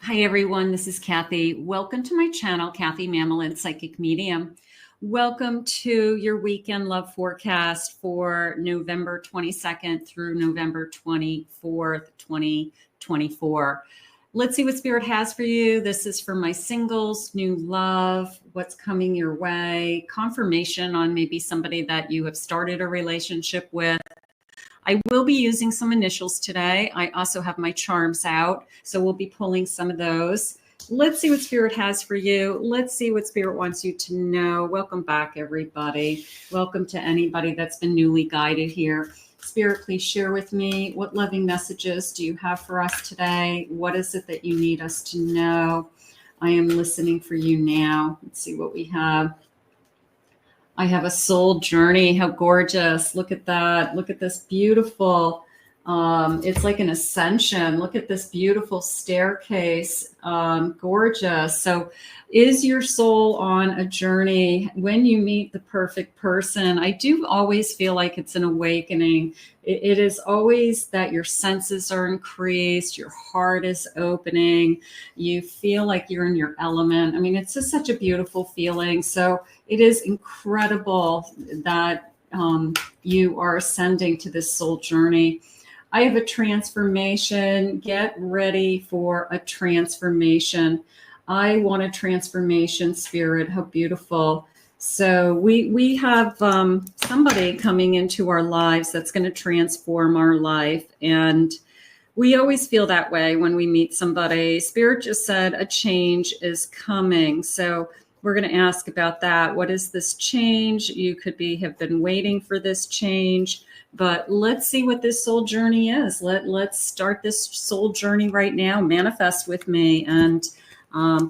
Hi everyone, this is Kathy. Welcome to my channel, Kathy Mamelin, Psychic Medium. Welcome to your weekend love forecast for November 22nd through November 24th, 2024. Let's see what Spirit has for you. This is for my singles, new love, what's coming your way, confirmation on maybe somebody that you have started a relationship with. I will be using some initials today. I also have my charms out, so we'll be pulling some of those. Let's see what Spirit has for you. Let's see what Spirit wants you to know. Welcome back, everybody. Welcome to anybody that's been newly guided here. Spirit, please share with me, what loving messages do you have for us today? What is it that you need us to know? I am listening for you now. Let's see what we have. I have a soul journey. How gorgeous. Look at that. Look at this beautiful, it's like an ascension. Look at this beautiful staircase. Gorgeous. So is your soul on a journey when you meet the perfect person? I do always feel like it's an awakening. It is always that your senses are increased, your heart is opening, you feel like you're in your element. I mean, it's just such a beautiful feeling. So it is incredible that you are ascending to this soul journey. I have a transformation. Get ready for a transformation. I want a transformation, Spirit. How beautiful. So we have somebody coming into our lives that's going to transform our life. And we always feel that way when we meet somebody. Spirit just said a change is coming. So we're going to ask about that. What is this change? You could have been waiting for this change, but let's see what this soul journey is. Let's start this soul journey right now. Manifest with me and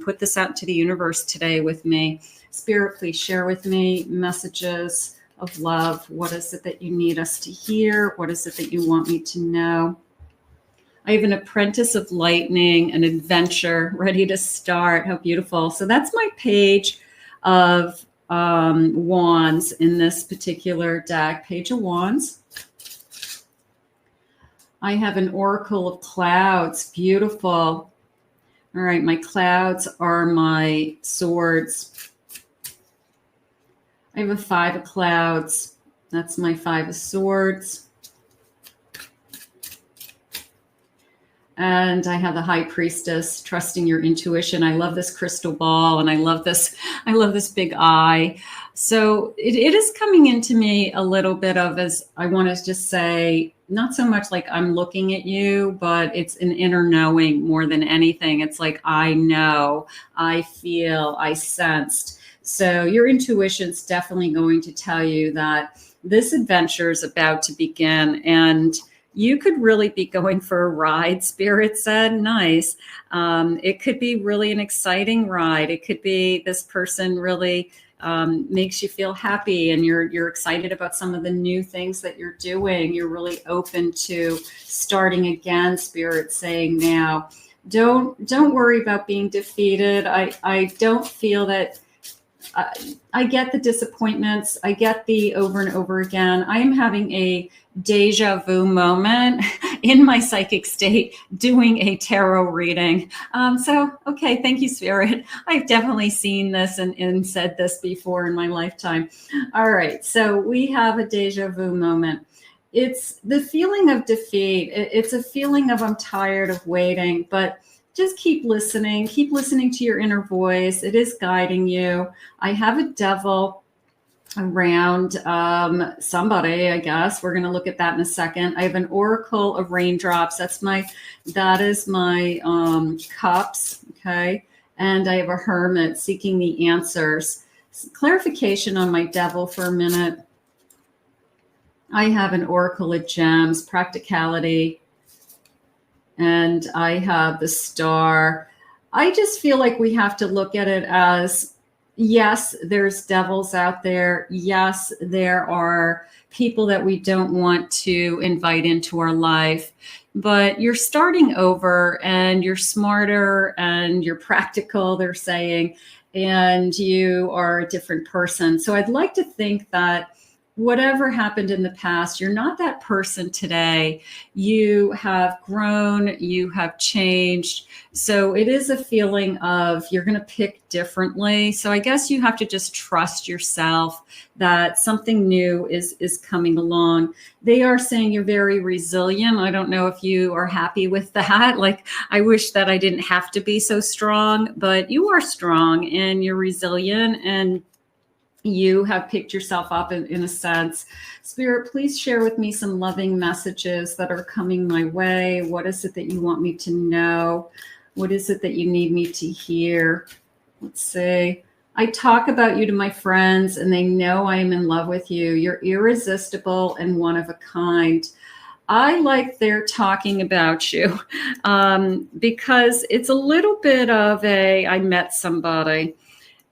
put this out into the universe today with me. Spirit, please share with me messages of love. What is it that you need us to hear? What is it that you want me to know? I have an apprentice of lightning, an adventure ready to start. How beautiful. So that's my page of wands in this particular deck. Page of wands. I have an oracle of clouds. Beautiful. All right. My clouds are my swords. I have a 5 of clouds. That's my 5 of swords. And I have the high priestess, trusting your intuition. I love this crystal ball and I love this big eye. So it is coming into me a little bit of, as I want to just say, not so much like I'm looking at you, but it's an inner knowing more than anything. It's like, I know, I feel, I sensed. So your intuition's definitely going to tell you that this adventure is about to begin, and you could really be going for a ride, Spirit said. Nice. It could be really an exciting ride. It could be this person really makes you feel happy and you're excited about some of the new things that you're doing. You're really open to starting again, Spirit saying now. Don't worry about being defeated. I don't feel that. I get the disappointments. I get the over and over again. I am having a deja vu moment in my psychic state doing a tarot reading. Okay, thank you, Spirit. I've definitely seen this and said this before in my lifetime. All right, so we have a deja vu moment. It's the feeling of defeat. It's a feeling of I'm tired of waiting, but just keep listening to your inner voice. It is guiding you. I have a devil around somebody, I guess. We're going to look at that in a second. I have an oracle of raindrops. That is my cups. Okay. And I have a hermit seeking the answers. Clarification on my devil for a minute. I have an oracle of gems, practicality. And I have the star. I just feel like we have to look at it as, yes, there's devils out there. Yes, there are people that we don't want to invite into our life. But you're starting over and you're smarter and you're practical, they're saying, and you are a different person. So I'd like to think that whatever happened in the past, you're not that person today. You have grown, you have changed. So it is a feeling of you're going to pick differently. So I guess you have to just trust yourself that something new is coming along. They are saying you're very resilient. I don't know if you are happy with that. Like, I wish that I didn't have to be so strong, but you are strong and you're resilient, and you have picked yourself up in a sense. Spirit, please share with me some loving messages that are coming my way. What is it that you want me to know? What is it that you need me to hear? Let's see. I talk about you to my friends and they know I am in love with you. You're irresistible and one of a kind. I like they're talking about you because it's a little bit of I met somebody,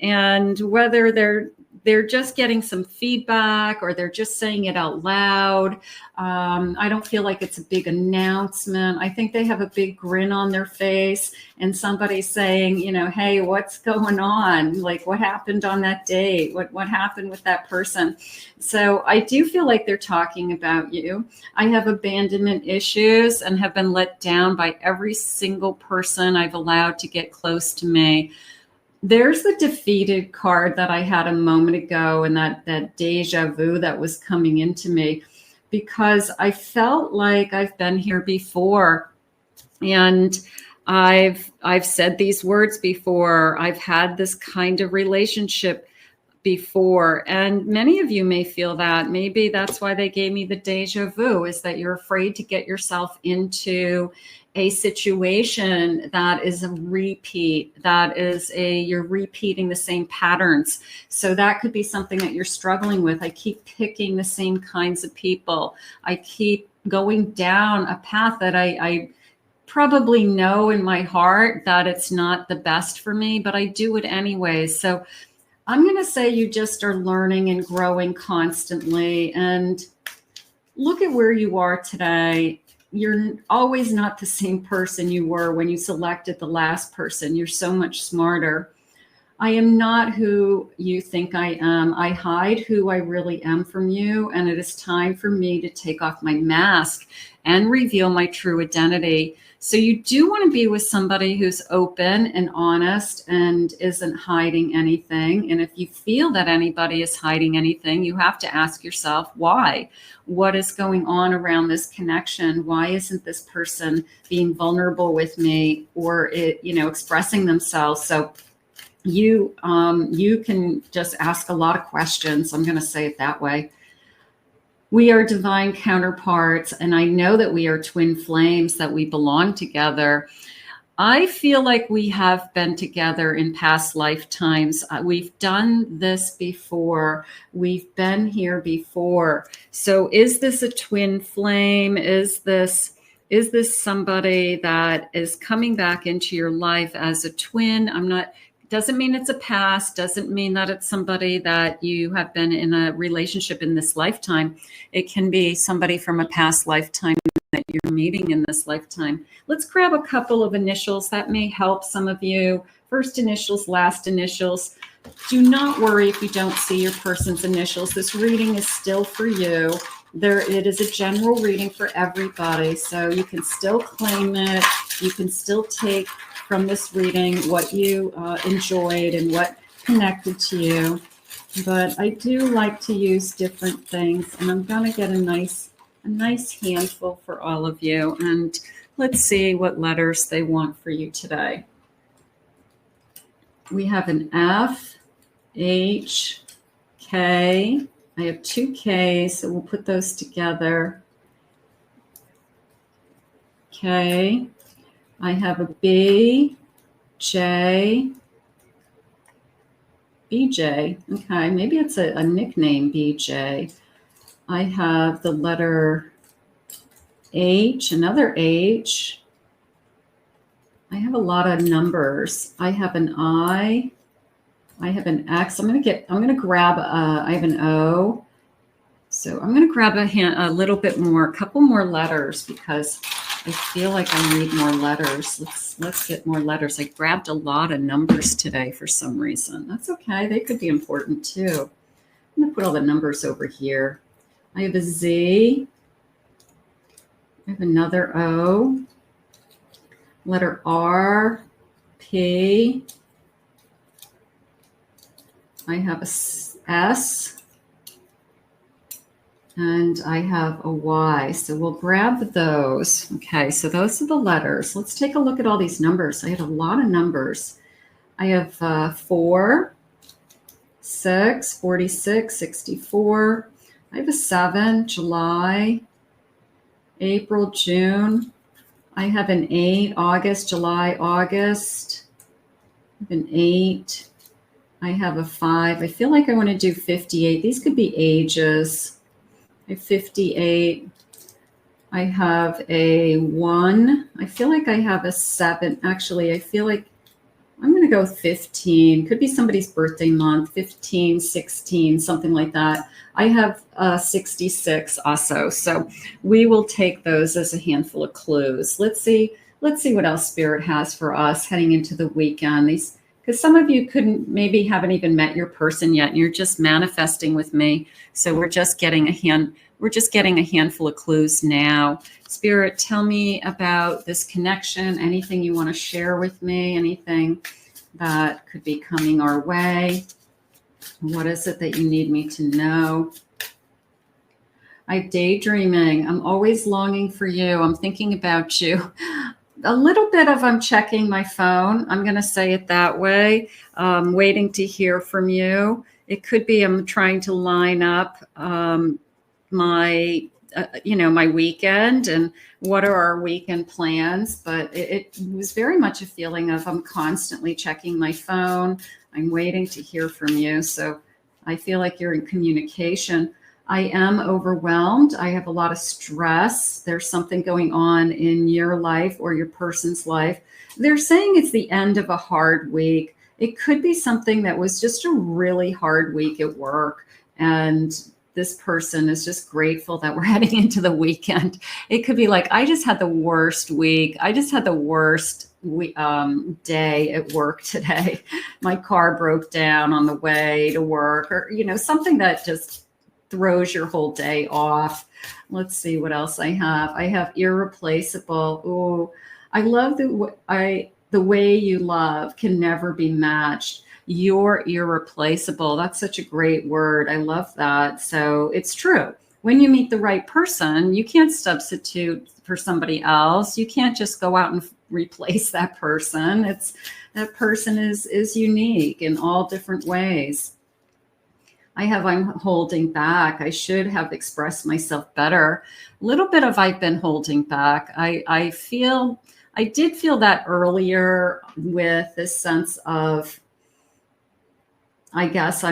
and whether they're just getting some feedback or they're just saying it out loud. I don't feel like it's a big announcement. I think they have a big grin on their face and somebody's saying, hey, what's going on? Like, what happened on that date? What happened with that person? So I do feel like they're talking about you. I have abandonment issues and have been let down by every single person I've allowed to get close to me. There's the defeated card that I had a moment ago, and that deja vu that was coming into me, because I felt like I've been here before, and I've said these words before. I've had this kind of relationship before, and many of you may feel that. Maybe that's why they gave me the deja vu, is that you're afraid to get yourself into a situation that is a repeat, you're repeating the same patterns. So that could be something that you're struggling with. I keep picking the same kinds of people. I keep going down a path that I probably know in my heart that it's not the best for me, but I do it anyways. So I'm going to say you just are learning and growing constantly, and look at where you are today. You're always not the same person you were when you selected the last person. You're so much smarter. I am not who you think I am. I hide who I really am from you, and it is time for me to take off my mask and reveal my true identity. So you do want to be with somebody who's open and honest and isn't hiding anything. And if you feel that anybody is hiding anything, you have to ask yourself, why? What is going on around this connection? Why isn't this person being vulnerable with me or expressing themselves? So you can just ask a lot of questions. I'm going to say it that way. We are divine counterparts, and I know that we are twin flames, that we belong together. I feel like we have been together in past lifetimes. We've done this before. We've been here before. So is this a twin flame? Is this somebody that is coming back into your life as a twin? Doesn't mean it's a past, doesn't mean that it's somebody that you have been in a relationship in this lifetime. It can be somebody from a past lifetime that you're meeting in this lifetime. Let's grab a couple of initials that may help some of you. First initials, last initials. Do not worry if you don't see your person's initials. This reading is still for you. It is a general reading for everybody, so you can still claim it. You can still take from this reading what you enjoyed and what connected to you. But I do like to use different things, and I'm going to get a nice handful for all of you. And let's see what letters they want for you today. We have an F, H, K. I have two Ks, so we'll put those together. K. I have a B, J, BJ. Okay, maybe it's a nickname, BJ. I have the letter H, another H. I have a lot of numbers. I have an I. I have an X. I have an O. So I'm going to grab a couple more letters, because I feel like I need more letters. Let's get more letters. I grabbed a lot of numbers today for some reason. That's okay. They could be important too. I'm going to put all the numbers over here. I have a Z. I have another O. Letter R, P. I have a S. And I have a Y. So we'll grab those. Okay, so those are the letters. Let's take a look at all these numbers. I had a lot of numbers. I have 4, 6, 46, 64. I have a 7, July, April, June. I have an 8, August, July, August. I have an 8. I have a 5. I feel like I want to do 58. These could be ages. I have 58. I have a 1. I feel like I have a 7. Actually, I feel like I'm going to go 15. Could be somebody's birthday month, 15, 16, something like that. I have 66 also. So we will take those as a handful of clues. Let's see what else Spirit has for us heading into the weekend. Because some of you haven't even met your person yet, and you're just manifesting with me. So we're just getting a handful of clues now. Spirit, tell me about this connection. Anything you want to share with me? Anything that could be coming our way? What is it that you need me to know? I'm daydreaming. I'm always longing for you. I'm thinking about you. A little bit of I'm checking my phone. I'm going to say it that way. Waiting to hear from you. It could be I'm trying to line up my weekend and what are our weekend plans. But it was very much a feeling of I'm constantly checking my phone. I'm waiting to hear from you. So I feel like you're in communication. I am overwhelmed. I have a lot of stress. There's something going on in your life or your person's life. They're saying it's the end of a hard week. It could be something that was just a really hard week at work. And this person is just grateful that we're heading into the weekend. It could be like, I just had the worst week. I just had the worst day at work today. My car broke down on the way to work, or, something that just throws your whole day off. Let's see what else I have. I have irreplaceable. Oh, I love the way you love can never be matched. You're irreplaceable. That's such a great word. I love that. So it's true. When you meet the right person, you can't substitute for somebody else. You can't just go out and replace that person. That person is unique in all different ways. I'm holding back. I should have expressed myself better. A little bit of I've been holding back. I did feel that earlier with this sense of, I guess I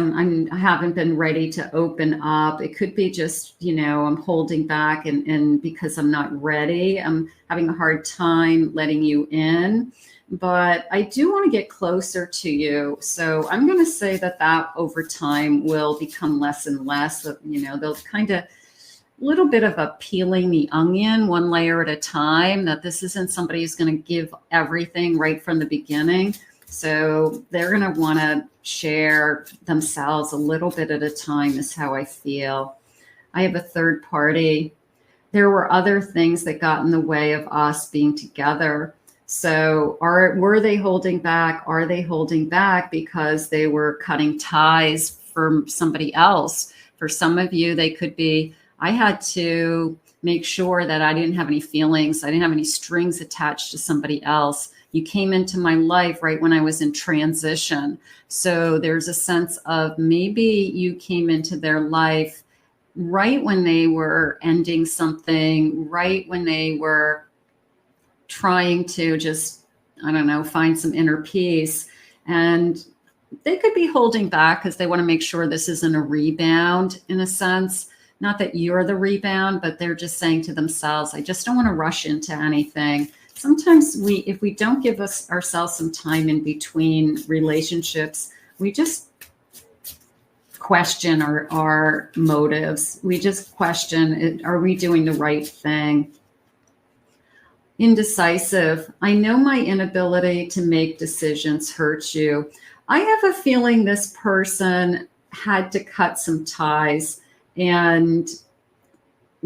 haven't been ready to open up. It could be just, I'm holding back and because I'm not ready. I'm having a hard time letting you in. But I do want to get closer to you. So I'm going to say that over time will become less and less. They'll kind of little bit of a peeling the onion one layer at a time, that this isn't somebody who's going to give everything right from the beginning. So they're going to want to share themselves a little bit at a time is how I feel. I have a third party. There were other things that got in the way of us being together. So were they holding back? Are they holding back because they were cutting ties for somebody else? For some of you, they could be, I had to make sure that I didn't have any feelings. I didn't have any strings attached to somebody else. You came into my life right when I was in transition. So there's a sense of maybe you came into their life right when they were ending something, right when they were trying to just, find some inner peace. And they could be holding back because they want to make sure this isn't a rebound in a sense. Not that you're the rebound, but they're just saying to themselves, I just don't want to rush into anything. Sometimes if we don't give ourselves some time in between relationships, we just question our motives. We just question, are we doing the right thing? Indecisive. I know my inability to make decisions hurts you. I have a feeling this person had to cut some ties, and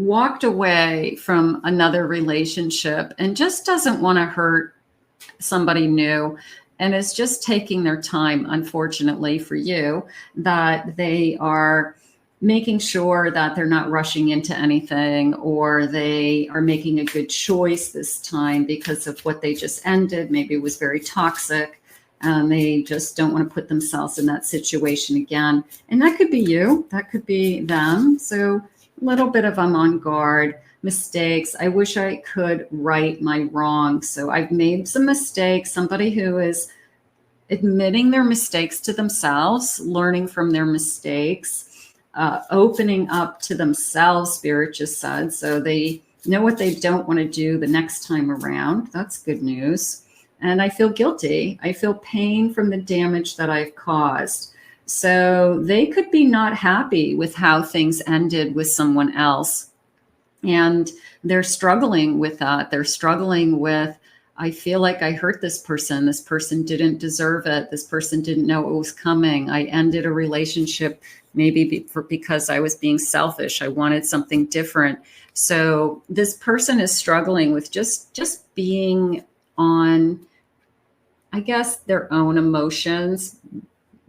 walked away from another relationship and just doesn't want to hurt somebody new, and is just taking their time, unfortunately for you, that they are making sure that they're not rushing into anything, or they are making a good choice this time because of what they just ended. Maybe it was very toxic, and they just don't want to put themselves in that situation again. And that could be you, that could be them. So a little bit of I'm on guard. Mistakes. I wish I could right my wrongs. So I've made some mistakes. Somebody who is admitting their mistakes to themselves, learning from their mistakes, opening up to themselves, Spirit just said. So they know what they don't want to do the next time around. That's good news. And I feel guilty. I feel pain from the damage that I've caused. So they could be not happy with how things ended with someone else. And they're struggling with that. They're struggling with, I feel like I hurt this person. This person didn't deserve it. This person didn't know it was coming. I ended a relationship maybe because I was being selfish. I wanted something different. So this person is struggling with just being on, I guess, their own emotions,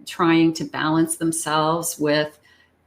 trying to balance themselves with,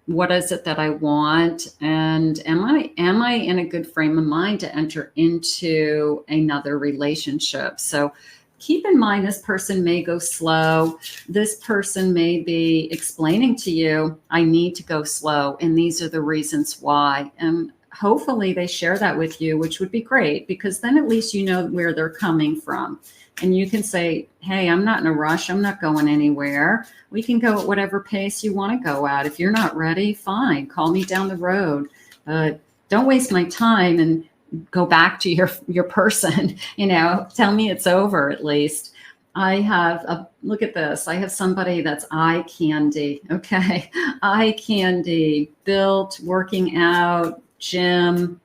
what is it that I want? And am I in a good frame of mind to enter into another relationship? So keep in mind, this person may go slow. This person may be explaining to you, I need to go slow, and these are the reasons why. And hopefully they share that with you, which would be great, because then at least you know where they're coming from. And you can say, hey, I'm not in a rush. I'm not going anywhere. We can go at whatever pace you want to go at. If you're not ready, fine. Call me down the road. Don't waste my time and go back to your person. Tell me it's over at least. I have look at this. I have somebody that's eye candy. Okay. Eye candy, built, working out, gym,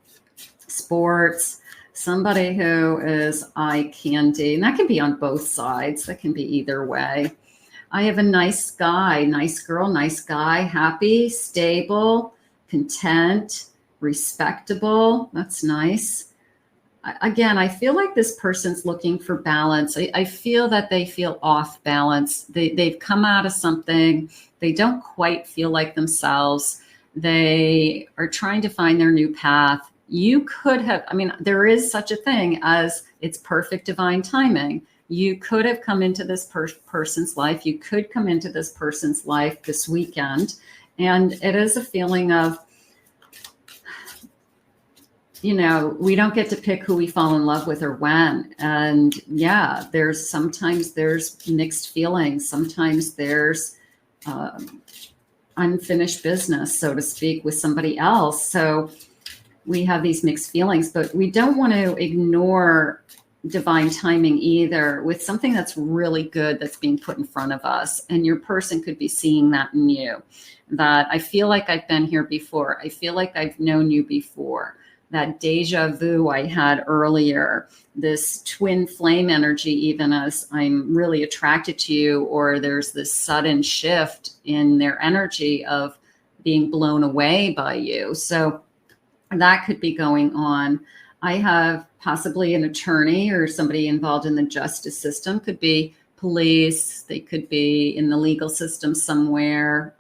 sports. Somebody who is eye candy, and that can be on both sides. That can be either way. I have a nice guy, nice girl, nice guy, happy, stable, content, respectable. That's nice. Again, I feel like this person's looking for balance. I feel that they feel off balance. They've come out of something. They don't quite feel like themselves. They are trying to find their new path. You could have, there is such a thing as it's perfect divine timing. You could have come into this person's life. You could come into this person's life this weekend. And it is a feeling of, we don't get to pick who we fall in love with or when. And yeah, sometimes there's mixed feelings. Sometimes there's unfinished business, so to speak, with somebody else. So we have these mixed feelings, but we don't want to ignore divine timing either with something that's really good that's being put in front of us. And your person could be seeing that in you, that I feel like I've been here before. I feel like I've known you before. That deja vu I had earlier, this twin flame energy, even as I'm really attracted to you, or there's this sudden shift in their energy of being blown away by you. So that could be going on. I have possibly an attorney or somebody involved in the justice system. Could be police. They could be in the legal system somewhere,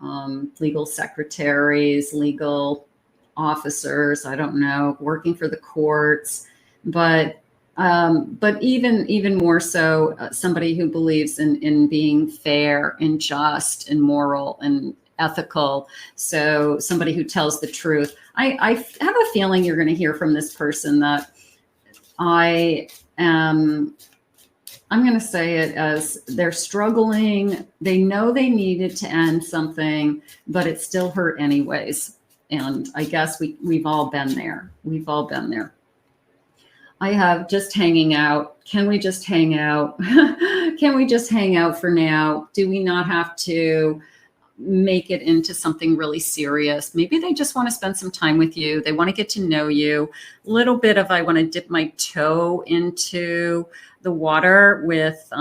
legal secretaries, legal officers. I don't know, working for the courts, but even more so, somebody who believes in being fair and just and moral and ethical. So somebody who tells the truth. I have a feeling you're going to hear from this person that I'm going to say it as they're struggling. They know they needed to end something, but it still hurt anyways. And I guess we've all been there. We've all been there. I have just hanging out. Can we just hang out? Can we just hang out for now? Do we not have to make it into something really serious? Maybe they just want to spend some time with you. They want to get to know you. A little bit of, I want to dip my toe into the water with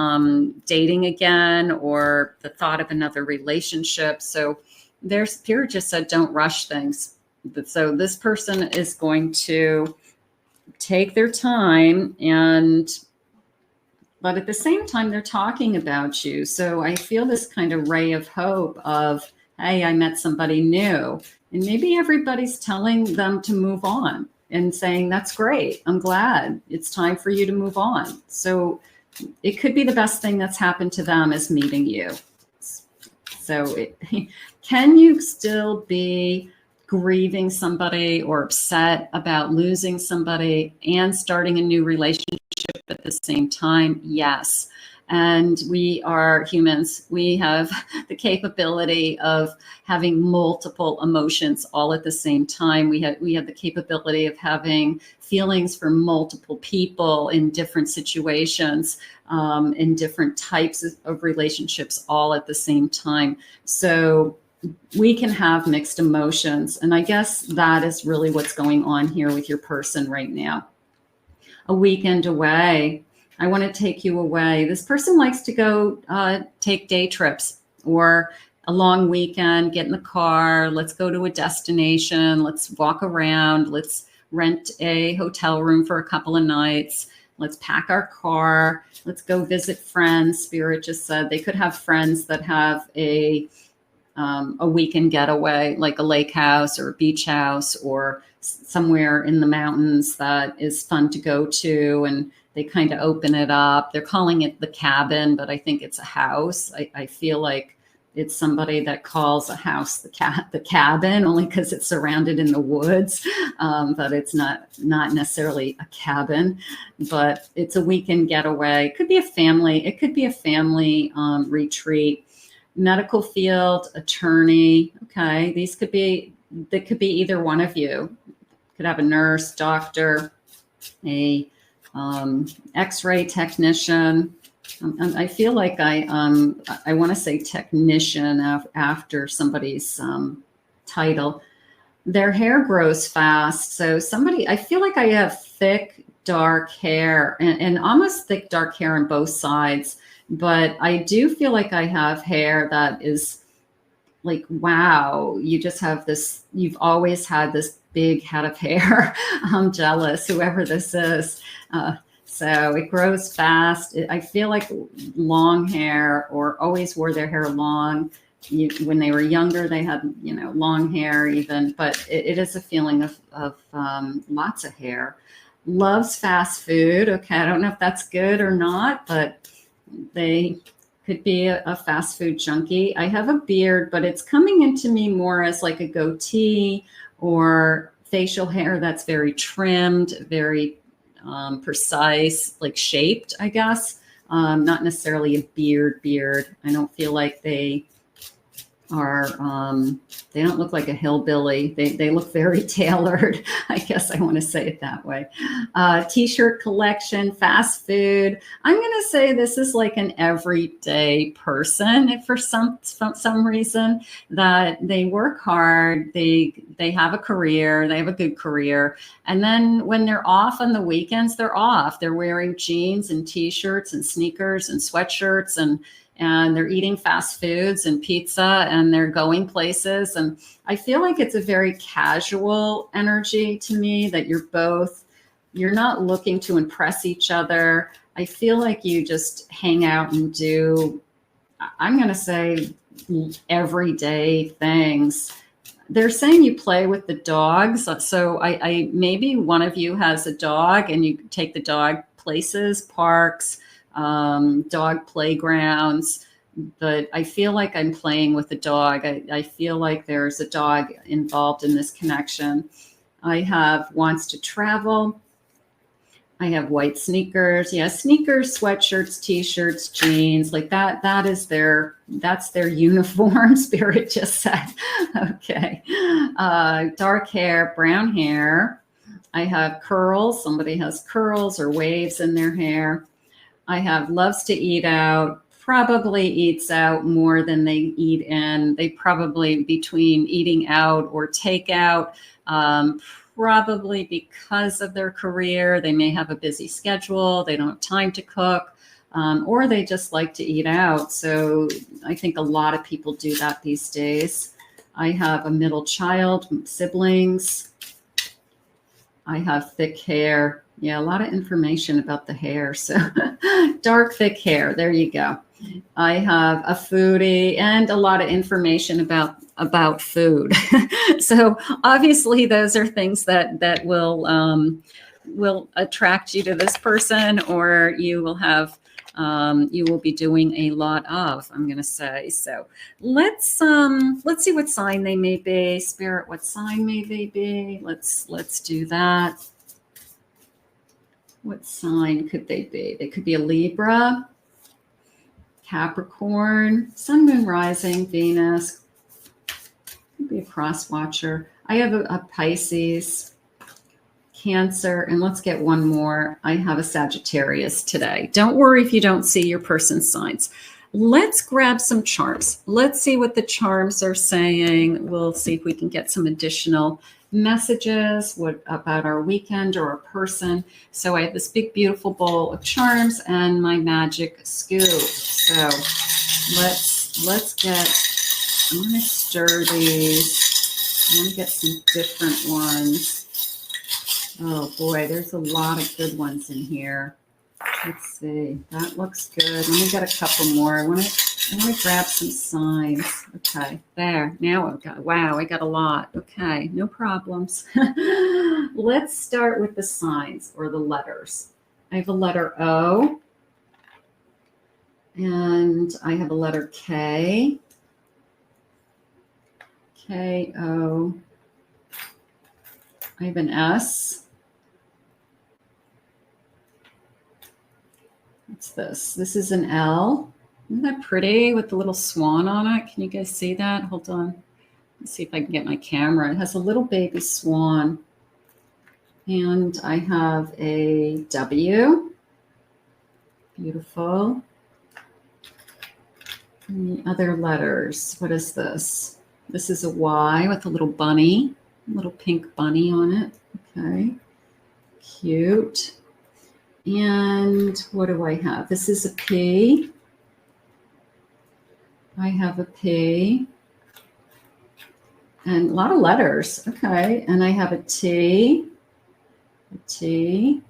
dating again, or the thought of another relationship. So their spirit just said, don't rush things. So this person is going to take their time, but at the same time, they're talking about you. So I feel this kind of ray of hope of, hey, I met somebody new. And maybe everybody's telling them to move on and saying, that's great. I'm glad. It's time for you to move on. So it could be the best thing that's happened to them is meeting you. So can you still be grieving somebody or upset about losing somebody and starting a new relationship at the same time? Yes. And we are humans. We have the capability of having multiple emotions all at the same time. We have the capability of having feelings for multiple people in different situations, in different types of relationships all at the same time. So we can have mixed emotions. And I guess that is really what's going on here with your person right now. A weekend away. I want to take you away. This person likes to go take day trips or a long weekend, get in the car. Let's go to a destination. Let's walk around. Let's rent a hotel room for a couple of nights. Let's pack our car. Let's go visit friends. Spirit just said they could have friends that have a weekend getaway, like a lake house or a beach house or somewhere in the mountains that is fun to go to. And they kind of open it up. They're calling it the cabin, but I think it's a house. I feel like it's somebody that calls a house the cabin only because it's surrounded in the woods, but it's not necessarily a cabin, but it's a weekend getaway. It could be a family. It could be a family retreat. Medical field, attorney. Okay, that could be either one of you. Could have a nurse, doctor, a X-ray technician. I feel like I want to say technician after somebody's title. Their hair grows fast. So I feel like I have thick, dark hair and almost thick, dark hair on both sides. But I do feel like I have hair that is like, wow, you just have this, you've always had this big head of hair. I'm jealous, whoever this is. So it grows fast. I feel like long hair, or always wore their hair long. When they were younger, they had, long hair even, but it is a feeling of lots of hair. Loves fast food. Okay, I don't know if that's good or not, but they could be a fast food junkie. I have a beard, but it's coming into me more as like a goatee or facial hair that's very trimmed, very precise, like shaped, I guess. Not necessarily a beard. I don't feel like they are, they don't look like a hillbilly. They look very tailored. I guess I want to say it that way. T-shirt collection, fast food. I'm going to say this is like an everyday person for some reason, that they work hard. They have a career. They have a good career. And then when they're off on the weekends, they're off. They're wearing jeans and T-shirts and sneakers and sweatshirts and they're eating fast foods and pizza and they're going places. And I feel like it's a very casual energy to me, that you're not looking to impress each other. I feel like you just hang out and do, I'm going to say, everyday things. They're saying you play with the dogs. So I maybe one of you has a dog and you take the dog places, parks, dog playgrounds, but I feel like I'm playing with a dog. I feel like there's a dog involved in this connection. I have wants to travel. I have white sneakers. Yeah, sneakers, sweatshirts, T-shirts, jeans, like that. That's their uniform, Spirit just said. Okay. Dark hair, brown hair. I have curls. Somebody has curls or waves in their hair. I have loves to eat out, probably eats out more than they eat in. They probably, between eating out or takeout, probably because of their career, they may have a busy schedule. They don't have time to cook, or they just like to eat out. So I think a lot of people do that these days. I have a middle child, siblings. I have thick hair. Yeah, a lot of information about the hair. So dark, thick hair. There you go. I have a foodie and a lot of information about food. So obviously those are things that will attract you to this person, or you will have you will be doing a lot of, I'm going to say. So let's see what sign they may be. Spirit, what sign may they be? Let's do that. What sign could they be? They could be a Libra, Capricorn, Sun, Moon, Rising, Venus. Could be a cross watcher. I have a Pisces, Cancer, and let's get one more. I have a Sagittarius today. Don't worry if you don't see your person's signs. Let's grab some charms. Let's see what the charms are saying. We'll see if we can get some additional messages about our weekend or our person. So I have this big, beautiful bowl of charms and my magic scoop. So let's get, I'm going to stir these. I'm going to get some different ones. Oh boy, there's a lot of good ones in here. Let's see. That looks good. Let me get a couple more. I want to grab some signs. Okay, there. Now I've got, wow, I got a lot. Okay, no problems. Let's start with the signs or the letters. I have a letter O. And I have a letter K. K-O. I have an S. What's this? This is an Elle. Isn't that pretty with the little swan on it? Can you guys see that? Hold on. Let's see if I can get my camera. It has a little baby swan. And I have a W. Beautiful. And the other letters. What is this? This is a Y with a little bunny. A little pink bunny on it. Okay. Cute. And what do I have? This is a P. I have a P. And a lot of letters. Okay. And I have a T. A T.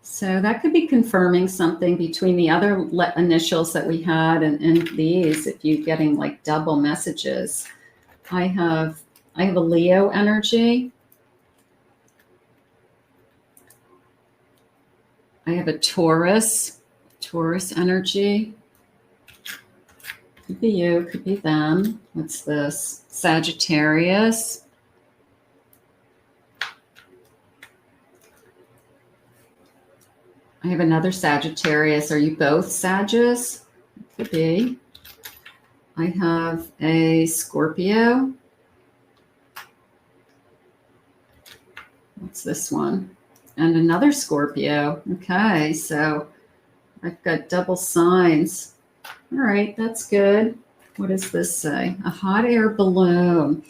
So that could be confirming something between the other initials that we had and these, if you're getting like double messages. I have a Leo energy. I have a Taurus energy. Could be you, could be them. What's this? Sagittarius. I have another Sagittarius. Are you both Sagittarius? Could be. I have a Scorpio. What's this one? And another Scorpio. Okay, so I've got double signs. All right, that's good. What does this say? A hot air balloon.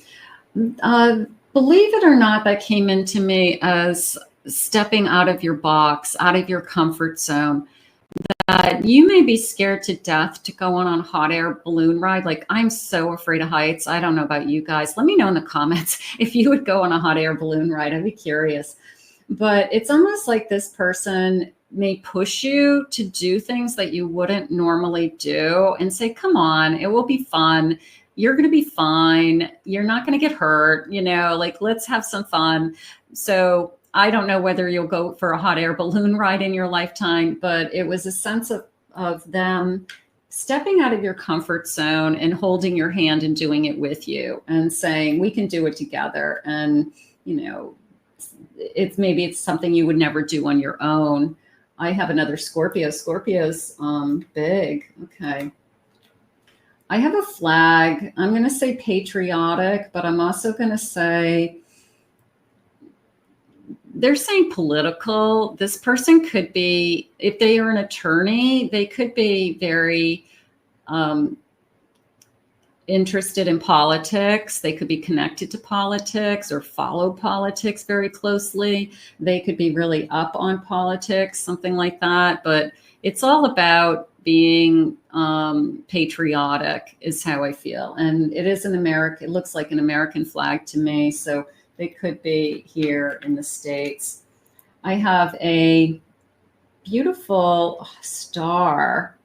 Believe it or not, that came into me as stepping out of your box, out of your comfort zone. That you may be scared to death to go on a hot air balloon ride. Like, I'm so afraid of heights. I don't know about you guys. Let me know in the comments if you would go on a hot air balloon ride. I'd be curious. But it's almost like this person may push you to do things that you wouldn't normally do and say, come on, it will be fun. You're going to be fine. You're not going to get hurt. You know, like, let's have some fun. So I don't know whether you'll go for a hot air balloon ride in your lifetime, but it was a sense of them stepping out of your comfort zone and holding your hand and doing it with you and saying, we can do it together. And, you know, maybe it's something you would never do on your own. I have another Scorpio. Scorpio's big. Okay. I have a flag. I'm going to say patriotic, but I'm also going to say, they're saying political. This person could be, if they are an attorney, they could be very interested in politics. They could be connected to politics or follow politics very closely. They could be really up on politics, something like that. But it's all about being patriotic is how I feel. And it is it looks like an American flag to me. So they could be here in the States. I have a beautiful star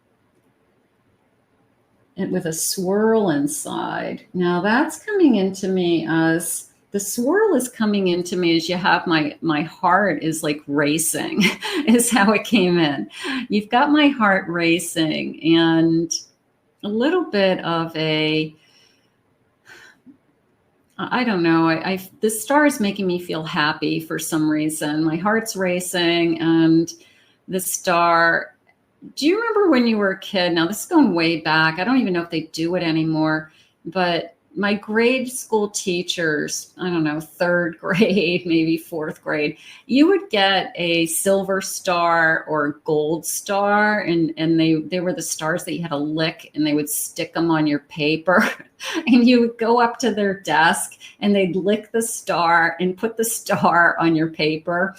and with a swirl inside. Now that's coming into me as the swirl is coming into me as you have my heart is like racing is how it came in. You've got my heart racing and a little bit of I don't know. The star is making me feel happy for some reason. My heart's racing and the star. Do you remember when you were a kid? Now this is going way back. I don't even know if they do it anymore, but my grade school teachers, I don't know, third grade, maybe fourth grade, you would get a silver star or a gold star, and they were the stars that you had to lick, and they would stick them on your paper. And you would go up to their desk, and they'd lick the star and put the star on your paper.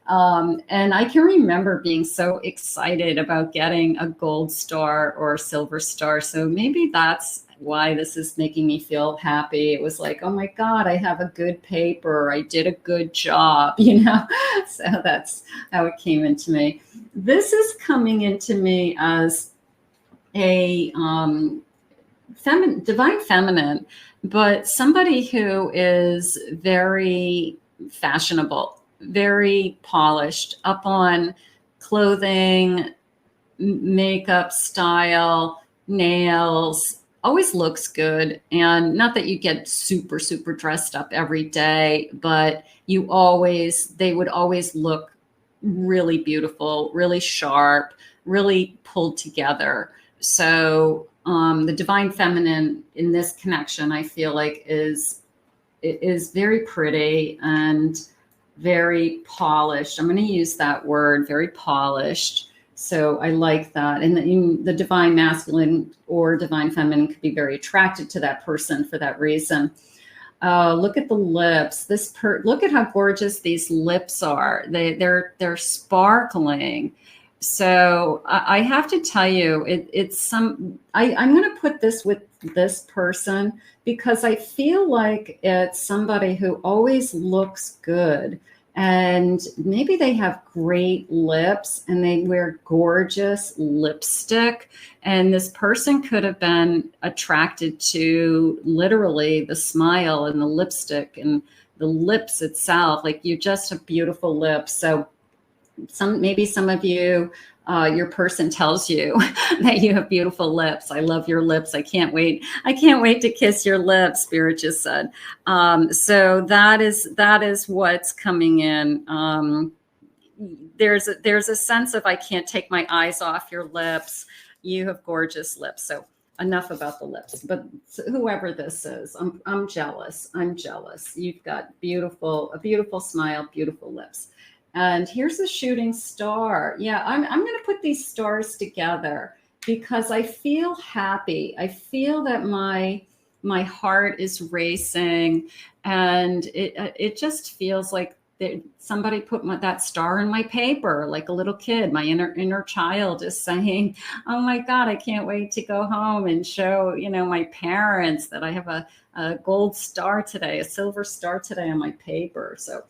And I can remember being so excited about getting a gold star or a silver star. So maybe that's why this is making me feel happy. It was like, oh my God, I have a good paper. I did a good job, you know? So that's how it came into me. This is coming into me as a divine feminine, but somebody who is very fashionable, very polished, up on clothing, makeup, style, nails, always looks good. And not that you get super, super dressed up every day, but they would always look really beautiful, really sharp, really pulled together. So the divine feminine in this connection, I feel like is very pretty and very polished. I'm going to use that word, very polished. So I like that. And the divine masculine or divine feminine could be very attracted to that person for that reason. Look at the lips. Look at how gorgeous these lips are. They're sparkling. So I have to tell you, I'm going to put this with this person because I feel like it's somebody who always looks good. And maybe they have great lips and they wear gorgeous lipstick. And this person could have been attracted to literally the smile and the lipstick and the lips itself. Like you just have beautiful lips. So maybe some of you, your person tells you that you have beautiful lips. I love your lips. I can't wait. I can't wait to kiss your lips, Spirit just said. So that is what's coming in. There's a sense of I can't take my eyes off your lips. You have gorgeous lips. So enough about the lips. But whoever this is, I'm jealous. I'm jealous. You've got a beautiful smile, beautiful lips. And here's a shooting star. Yeah, I'm going to put these stars together because I feel happy. I feel that my heart is racing, and it just feels like somebody put that star in my paper, like a little kid. My inner child is saying, "Oh my God, I can't wait to go home and show my parents that I have a gold star today, a silver star today on my paper." So.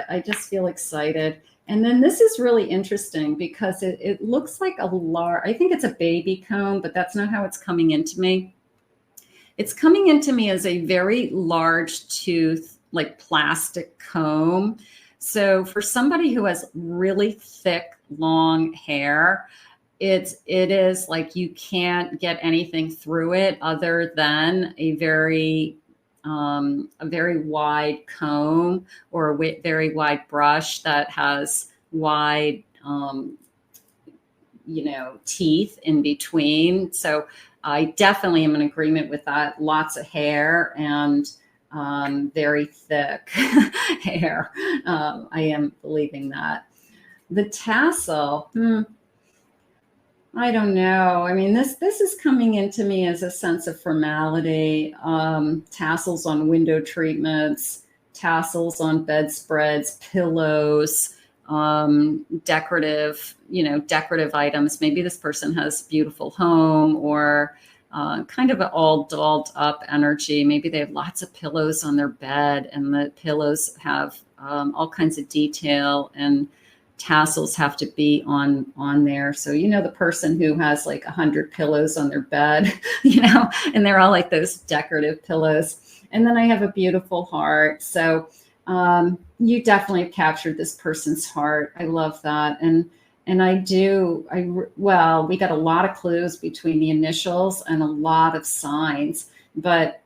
I just feel excited. And then this is really interesting because it looks like I think it's a baby comb, but that's not how it's coming into me. It's coming into me as a very large tooth, like plastic comb. So for somebody who has really thick, long hair, it is like you can't get anything through it other than a very wide comb or a very wide brush that has wide, teeth in between. So I definitely am in agreement with that. Lots of hair and very thick hair. I am believing that. The tassel, I don't know. I mean, this is coming into me as a sense of formality. Tassels on window treatments, tassels on bedspreads, pillows, decorative, decorative items. Maybe this person has a beautiful home, or kind of an all dolled up energy. Maybe they have lots of pillows on their bed, and the pillows have all kinds of detail, and tassels have to be on there. So, the person who has like 100 pillows on their bed, and they're all like those decorative pillows. And then I have a beautiful heart. So you definitely have captured this person's heart. I love that. And we got a lot of clues between the initials and a lot of signs, but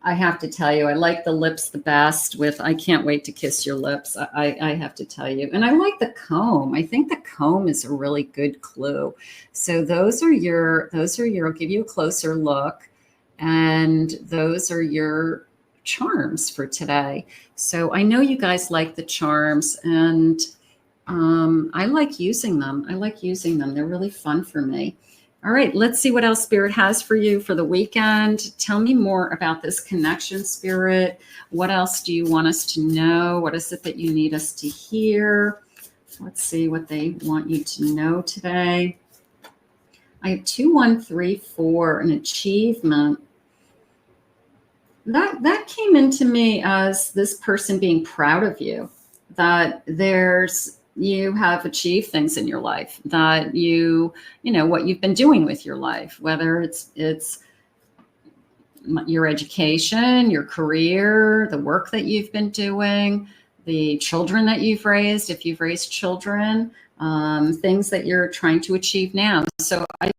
I have to tell you, I like the lips the best with "I can't wait to kiss your lips." I have to tell you. And I like the comb. I think the comb is a really good clue. So those are your, I'll give you a closer look. And those are your charms for today. So I know you guys like the charms, and I like using them. They're really fun for me. All right, let's see what else Spirit has for you for the weekend. Tell me more about this connection, Spirit. What else do you want us to know? What is it that you need us to hear? Let's see what they want you to know today. I have 2134, an achievement. That came into me as this person being proud of you, that you have achieved things in your life, that what you've been doing with your life, whether it's your education, your career, the work that you've been doing, the children that you've raised, if you've raised children, things that you're trying to achieve now. So I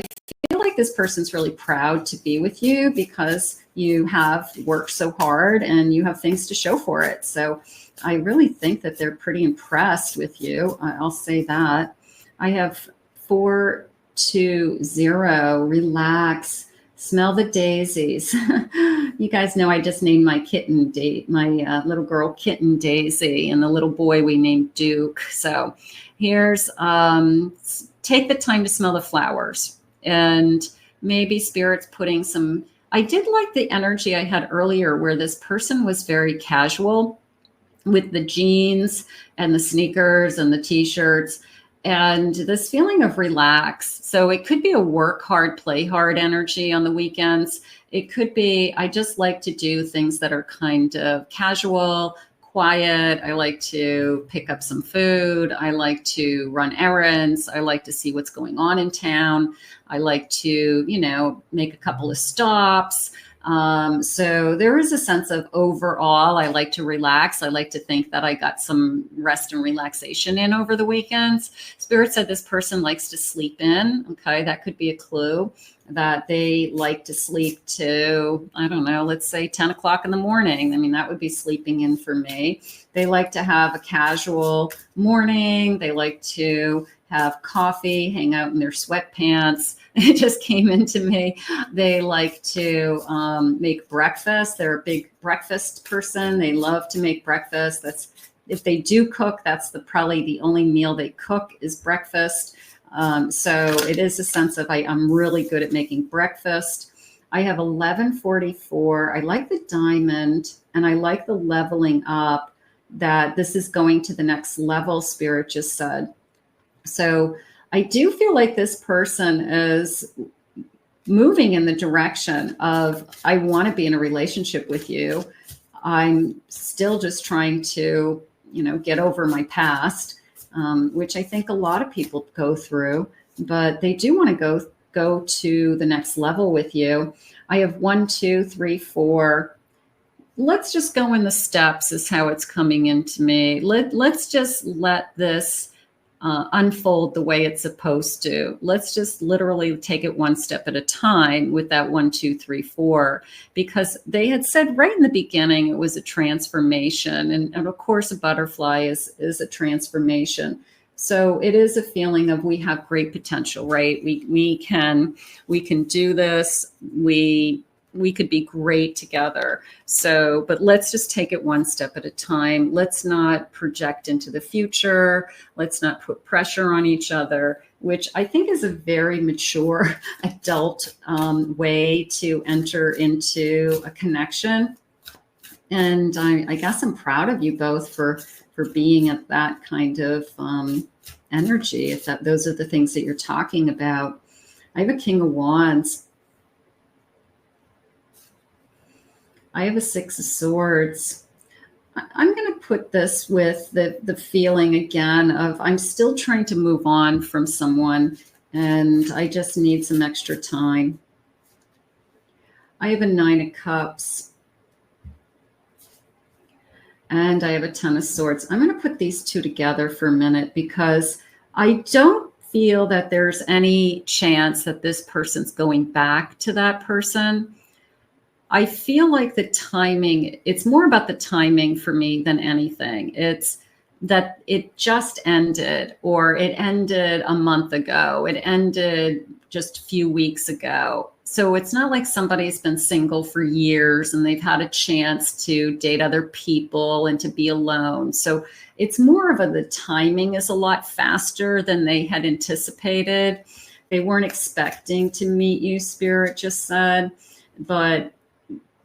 feel like this person's really proud to be with you because you have worked so hard and you have things to show for it. So I really think that they're pretty impressed with you. I'll say that. I have 420, relax, smell the daisies. You guys know I just named my kitten, my little girl kitten Daisy, and the little boy we named Duke. So here's, take the time to smell the flowers, and maybe Spirit's putting some, I did like the energy I had earlier where this person was very casual with the jeans and the sneakers and the t-shirts and this feeling of relax. So it could be a work hard, play hard energy on the weekends. It could be, I just like to do things that are kind of casual, quiet. I like to pick up some food. I like to run errands. I like to see what's going on in town. I like to, make a couple of stops. So there is a sense of overall, I like to relax. I like to think that I got some rest and relaxation in over the weekends. Spirit said this person likes to sleep in. Okay. That could be a clue that they like to sleep to, I don't know, let's say 10 o'clock in the morning. I mean, that would be sleeping in for me. They like to have a casual morning. They like to have coffee, hang out in their sweatpants. It just came into me. They like to make breakfast. They're a big breakfast person. They love to make breakfast. That's, if they do cook, that's probably the only meal they cook is breakfast. So it is a sense of I'm really good at making breakfast. I have 1144. I like the diamond and I like the leveling up, that this is going to the next level, Spirit just said. So I do feel like this person is moving in the direction of, I want to be in a relationship with you. I'm still just trying to, get over my past, which I think a lot of people go through, but they do want to go to the next level with you. I have 1, 2, 3, 4. Let's just go in the steps is how it's coming into me. Let's just let this unfold the way it's supposed to. Let's just literally take it one step at a time with that 1, 2, 3, 4, because they had said right in the beginning it was a transformation, and of course a butterfly is a transformation. So it is a feeling of we have great potential, right? We can do this. We could be great together. So, but let's just take it one step at a time. Let's not project into the future. Let's not put pressure on each other, which I think is a very mature adult way to enter into a connection. And I guess I'm proud of you both for for being at that kind of energy, if those are the things that you're talking about. I have a King of Wands. I have a Six of Swords. I'm going to put this with the feeling again of I'm still trying to move on from someone and I just need some extra time. I have a Nine of Cups. And I have a Ten of Swords. I'm going to put these two together for a minute because I don't feel that there's any chance that this person's going back to that person. I feel like the timing, it's more about the timing for me than anything. It's that it just ended, or it ended a month ago. It ended just a few weeks ago. So it's not like somebody's been single for years and they've had a chance to date other people and to be alone. So it's more of the timing is a lot faster than they had anticipated. They weren't expecting to meet you, Spirit just said, but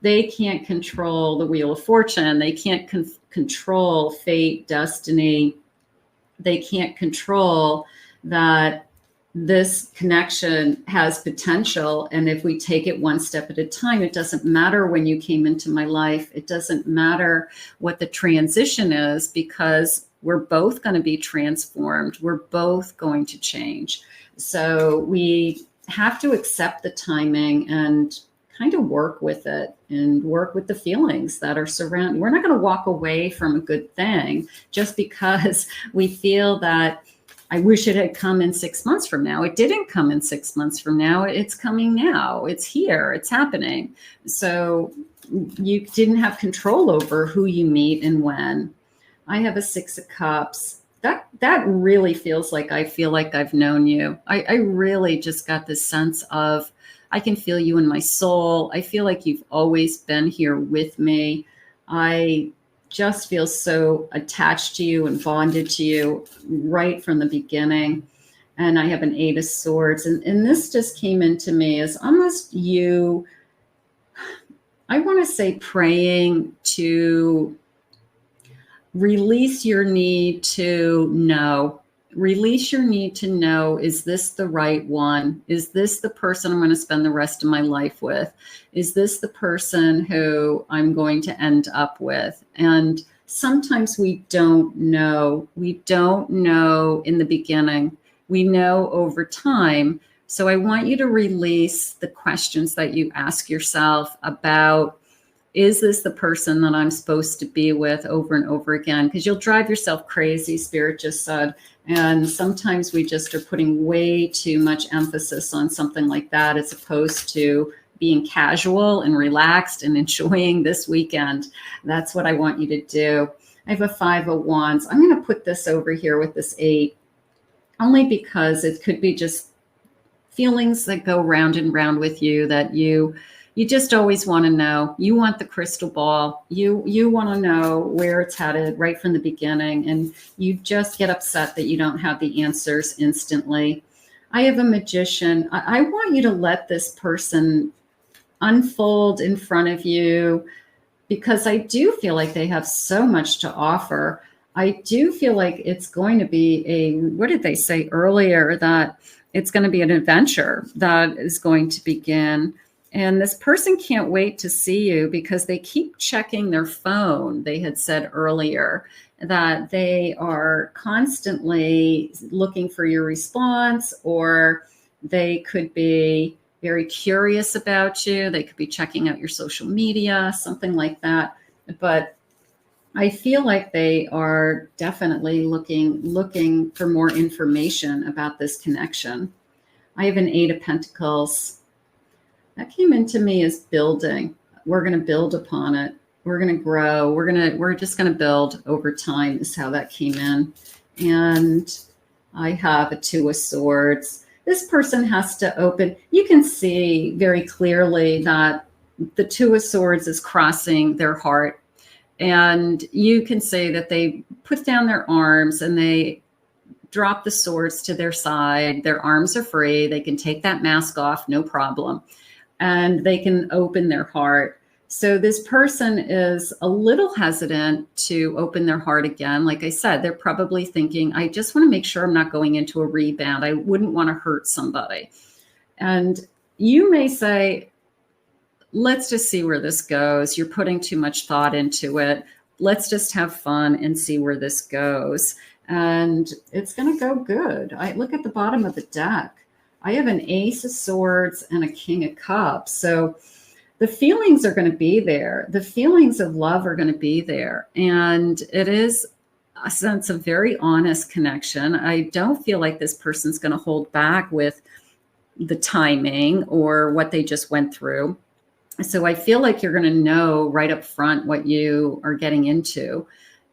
they can't control the Wheel of Fortune. They can't control fate, destiny. They can't control that this connection has potential. And if we take it one step at a time, it doesn't matter when you came into my life. It doesn't matter what the transition is, because we're both going to be transformed. We're both going to change. So we have to accept the timing and kind of work with it and work with the feelings that are surrounding. We're not going to walk away from a good thing just because we feel that I wish it had come in 6 months from now. It didn't come in 6 months from now. It's coming now. It's here. It's happening. So you didn't have control over who you meet and when. I have a Six of Cups. That really feels like I feel like I've known you. I really just got this sense of I can feel you in my soul. I feel like you've always been here with me. I just feel so attached to you and bonded to you right from the beginning. And I have an Eight of Swords. And this just came into me as almost you, I want to say, praying to release your need to know. Release your need to know, is this the right one? Is this the person I'm going to spend the rest of my life with? Is this the person who I'm going to end up with? And sometimes we don't know. We don't know in the beginning. We know over time. So I want you to release the questions that you ask yourself about, is this the person that I'm supposed to be with, over and over again? Because you'll drive yourself crazy, Spirit just said. And sometimes we just are putting way too much emphasis on something like that, as opposed to being casual and relaxed and enjoying this weekend. That's what I want you to do. I have a Five of Wands. I'm going to put this over here with this Eight, only because it could be just feelings that go round and round with you, that you just always want to know. You want the crystal ball. You want to know where it's headed right from the beginning. And you just get upset that you don't have the answers instantly. I have a Magician. I want you to let this person unfold in front of you, because I do feel like they have so much to offer. I do feel like it's going to be what did they say earlier? That it's going to be an adventure that is going to begin. And this person can't wait to see you because they keep checking their phone. They had said earlier that they are constantly looking for your response, or they could be very curious about you. They could be checking out your social media, something like that. But I feel like they are definitely looking for more information about this connection. I have an Eight of Pentacles. That came into me as building. We're going to build upon it. We're going to grow. We're just going to build over time is how that came in. And I have a Two of Swords. This person has to open. You can see very clearly that the Two of Swords is crossing their heart. And you can say that they put down their arms and they drop the swords to their side. Their arms are free. They can take that mask off, no problem. And they can open their heart. So this person is a little hesitant to open their heart again. Like I said, they're probably thinking, I just want to make sure I'm not going into a rebound. I wouldn't want to hurt somebody. And you may say, let's just see where this goes. You're putting too much thought into it. Let's just have fun and see where this goes. And it's going to go good. I look at the bottom of the deck. I have an Ace of Swords and a King of Cups. So the feelings are going to be there. The feelings of love are going to be there. And it is a sense of very honest connection. I don't feel like this person's going to hold back with the timing or what they just went through. So I feel like you're going to know right up front what you are getting into.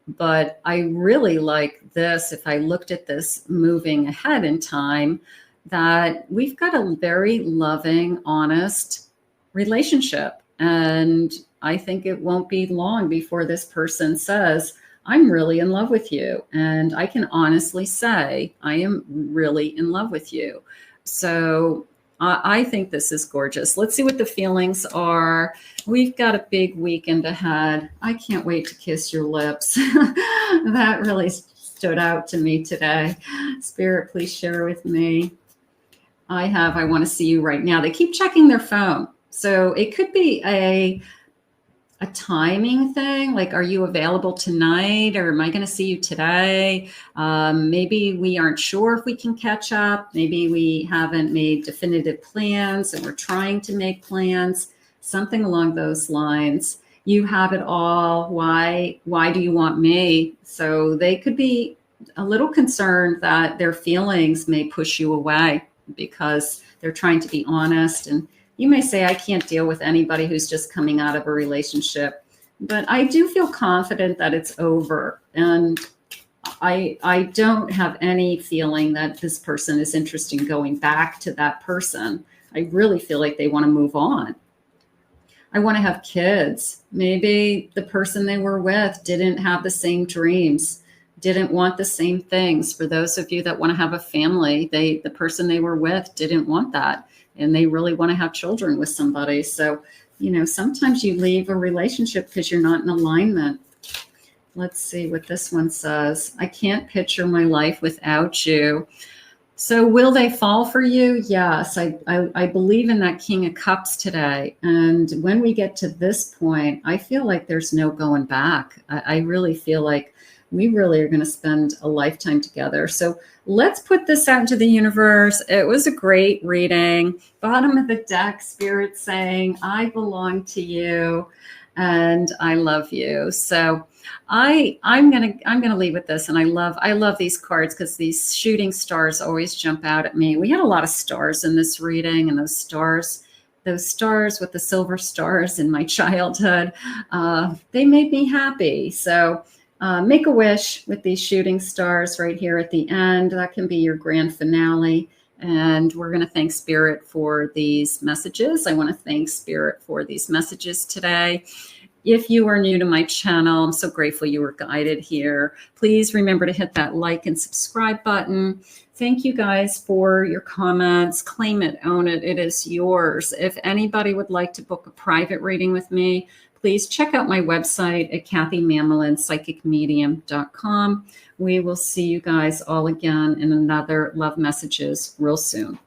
But I really like this, if I looked at this moving ahead in time, that we've got a very loving, honest relationship. And I think it won't be long before this person says, I'm really in love with you. And I can honestly say, I am really in love with you. So I think this is gorgeous. Let's see what the feelings are. We've got a big weekend ahead. I can't wait to kiss your lips. That really stood out to me today. Spirit, please share with me. I want to see you right now. They keep checking their phone. So it could be a timing thing, like, are you available tonight, or am I going to see you today? Maybe we aren't sure if we can catch up. Maybe we haven't made definitive plans and we're trying to make plans, something along those lines. You have it all. Why do you want me? So they could be a little concerned that their feelings may push you away because they're trying to be honest. And you may say, I can't deal with anybody who's just coming out of a relationship, but I do feel confident that it's over. And I don't have any feeling that this person is interested in going back to that person. I really feel like they want to move on. I want to have kids. Maybe the person they were with didn't have the same dreams, didn't want the same things. For those of you that want to have a family, the person they were with didn't want that. And they really want to have children with somebody. So, sometimes you leave a relationship because you're not in alignment. Let's see what this one says. I can't picture my life without you. So will they fall for you? Yes, I believe in that King of Cups today. And when we get to this point, I feel like there's no going back. I really feel like we really are going to spend a lifetime together. So let's put this out into the universe. It was a great reading. Bottom of the deck, Spirit saying, I belong to you and I love you. So I'm gonna leave with this. And I love these cards because these shooting stars always jump out at me. We had a lot of stars in this reading, and those stars with the silver stars in my childhood, they made me happy. So make a wish with these shooting stars right here at the end. That can be your grand finale. And we're going to thank Spirit for these messages. I want to thank Spirit for these messages today. If you are new to my channel, I'm so grateful you were guided here. Please remember to hit that like and subscribe button. Thank you guys for your comments. Claim it, own it. It is yours. If anybody would like to book a private reading with me, please check out my website at kathymamolinspsychicmedium.com. We will see you guys all again in another Love Messages real soon.